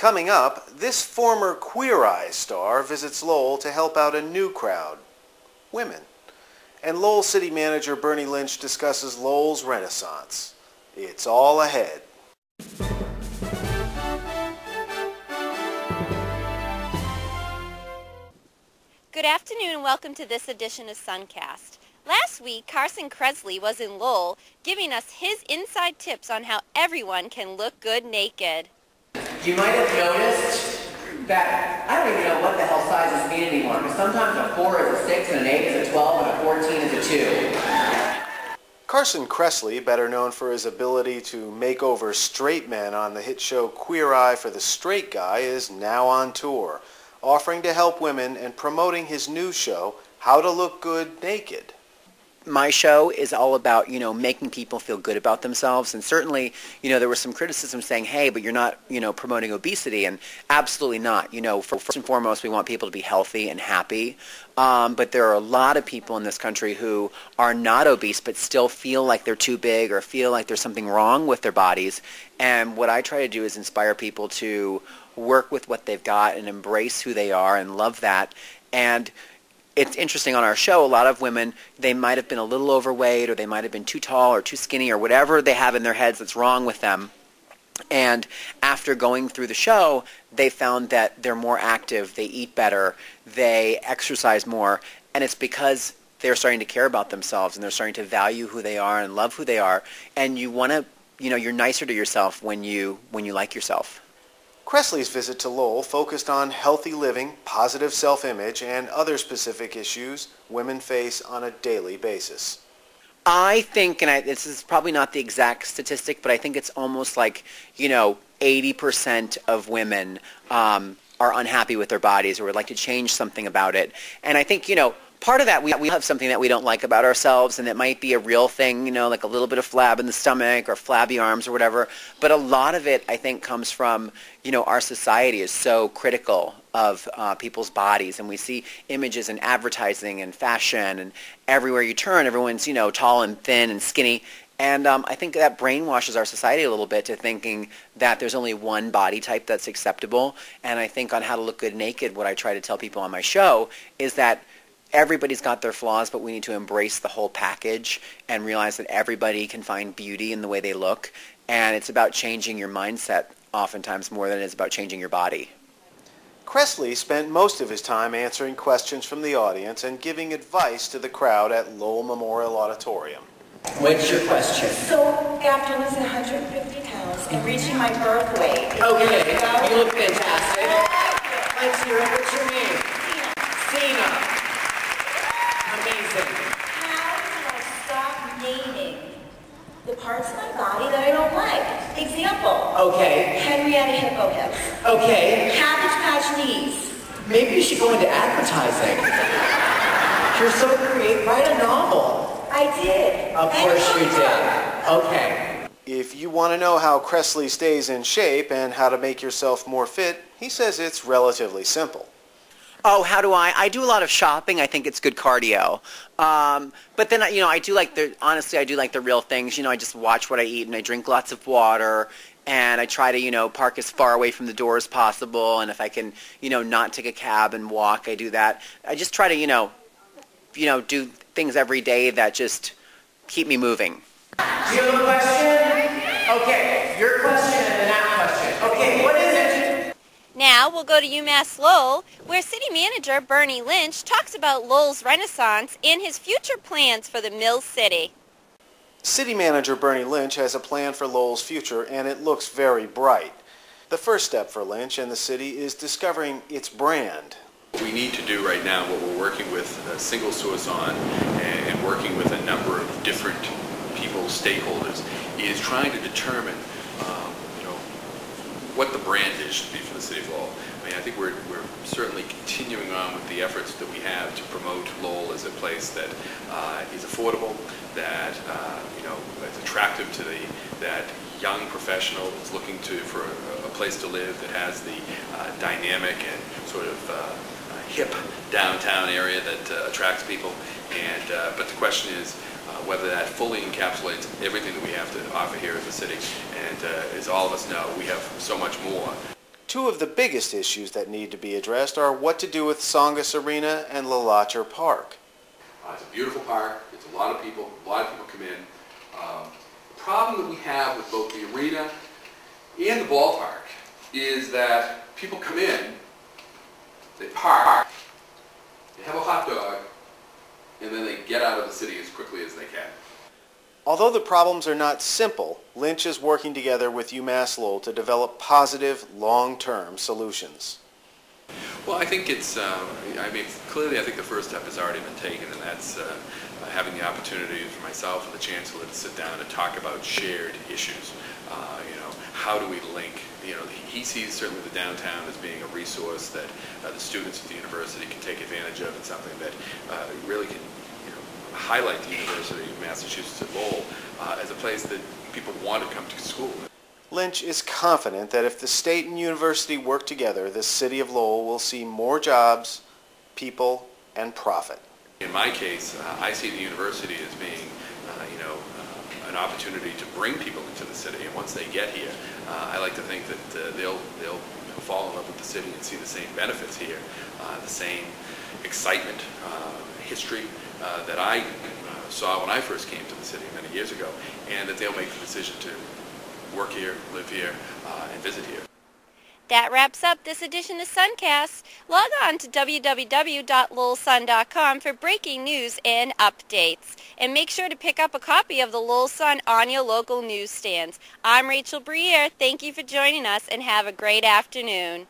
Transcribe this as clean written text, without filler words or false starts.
Coming up, this former Queer Eye star visits Lowell to help out a new crowd, women. And Lowell City Manager Bernie Lynch discusses Lowell's renaissance. It's all ahead. Good afternoon and welcome to this edition of SunCast. Last week, Carson Kressley was in Lowell giving us his inside tips on how everyone can look good naked. You might have noticed that I don't even know what the hell sizes mean anymore, because sometimes a 4 is a 6 and an 8 is a 12 and a 14 is a 2. Carson Kressley, better known for his ability to make over straight men on the hit show Queer Eye for the Straight Guy, is now on tour, offering to help women and promoting his new show, How to Look Good Naked. My show is all about, making people feel good about themselves. And certainly, there was some criticism saying, hey, but you're not, promoting obesity. And absolutely not. First and foremost, we want people to be healthy and happy. But there are a lot of people in this country who are not obese but still feel like they're too big or feel like there's something wrong with their bodies. And what I try to do is inspire people to work with what they've got and embrace who they are and love that. And it's interesting on our show, a lot of women, they might have been a little overweight or they might have been too tall or too skinny or whatever they have in their heads that's wrong with them. And after going through the show, they found that they're more active, they eat better, they exercise more, and it's because they're starting to care about themselves and they're starting to value who they are and love who they are. And you want to, you're nicer to yourself when you like yourself. Kressley's visit to Lowell focused on healthy living, positive self-image, and other specific issues women face on a daily basis. I think, and this is probably not the exact statistic, but I think it's almost like, 80% of women are unhappy with their bodies or would like to change something about it. And I think, part of that, we have something that we don't like about ourselves, and it might be a real thing, like a little bit of flab in the stomach or flabby arms or whatever. But a lot of it, I think, comes from, our society is so critical of people's bodies. And we see images in advertising and fashion, and everywhere you turn, everyone's, tall and thin and skinny. And I think that brainwashes our society a little bit to thinking that there's only one body type that's acceptable. And I think on How to Look Good Naked, what I try to tell people on my show is that everybody's got their flaws, but we need to embrace the whole package and realize that everybody can find beauty in the way they look. And it's about changing your mindset oftentimes more than it is about changing your body. Kressley spent most of his time answering questions from the audience and giving advice to the crowd at Lowell Memorial Auditorium. What's your question? So, after losing 150 pounds and reaching my birth weight... Okay, you look fantastic. Let's hear it. What's your name? Cena. Amazing. How do I stop naming the parts of my body that I don't like? Example. Okay. Henrietta Hippo hips. Okay. Cabbage Patch knees. Maybe you should go into advertising. You're so creative. Write a novel. I did. Of course you did. Okay. If you want to know how Kressley stays in shape and how to make yourself more fit, he says it's relatively simple. Oh, how do I? I do a lot of shopping. I think it's good cardio. But then, I do like honestly, I do like the real things. I just watch what I eat and I drink lots of water. And I try to, park as far away from the door as possible. And if I can, not take a cab and walk, I do that. I just try to, do things every day that just keep me moving. Do you have a question? Okay, your question and then that question. Okay, what is it? Now we'll go to UMass Lowell, where City Manager Bernie Lynch talks about Lowell's renaissance and his future plans for the Mill City. City Manager Bernie Lynch has a plan for Lowell's future, and it looks very bright. The first step for Lynch and the city is discovering its brand. What we need to do right now, what we're working with a single source on and working with a number of different people, stakeholders, is trying to determine what the brand is should be for the city of Lowell. I think we're certainly continuing on with the efforts that we have to promote Lowell as a place that is affordable, that is attractive to that young professional that's looking for a place to live that has the dynamic and sort of hip downtown area that attracts people. But the question is whether that fully encapsulates everything that we have to offer here in the city. And as all of us know, we have so much more. Two of the biggest issues that need to be addressed are what to do with Tsongas Arena and Lalacher Park. It's a beautiful park. It's a lot of people come in. The problem that we have with both the arena and the ballpark is that people come in, they park, they have a hot dog, and then they get out of the city as quickly as they can. Although the problems are not simple, Lynch is working together with UMass Lowell to develop positive, long-term solutions. Well, I think it's, clearly I think the first step has already been taken, and that's having the opportunity for myself and the Chancellor to sit down and talk about shared issues. How do we link? He sees certainly the downtown as being a resource that the students at the university can take advantage of, and something that really can highlight the University of Massachusetts at Lowell as a place that people want to come to school. Lynch is confident that if the state and university work together, the city of Lowell will see more jobs, people, and profit. In my case, I see the university as being, an opportunity to bring people into the city, and once they get here, I like to think that they'll fall in love with the city and see the same benefits here, the same excitement, history that I saw when I first came to the city many years ago, and that they'll make the decision to work here, live here, and visit here. That wraps up this edition of SunCast. Log on to www.lowellsun.com for breaking news and updates. And make sure to pick up a copy of the Lowell Sun on your local newsstands. I'm Rachel Briere. Thank you for joining us, and have a great afternoon.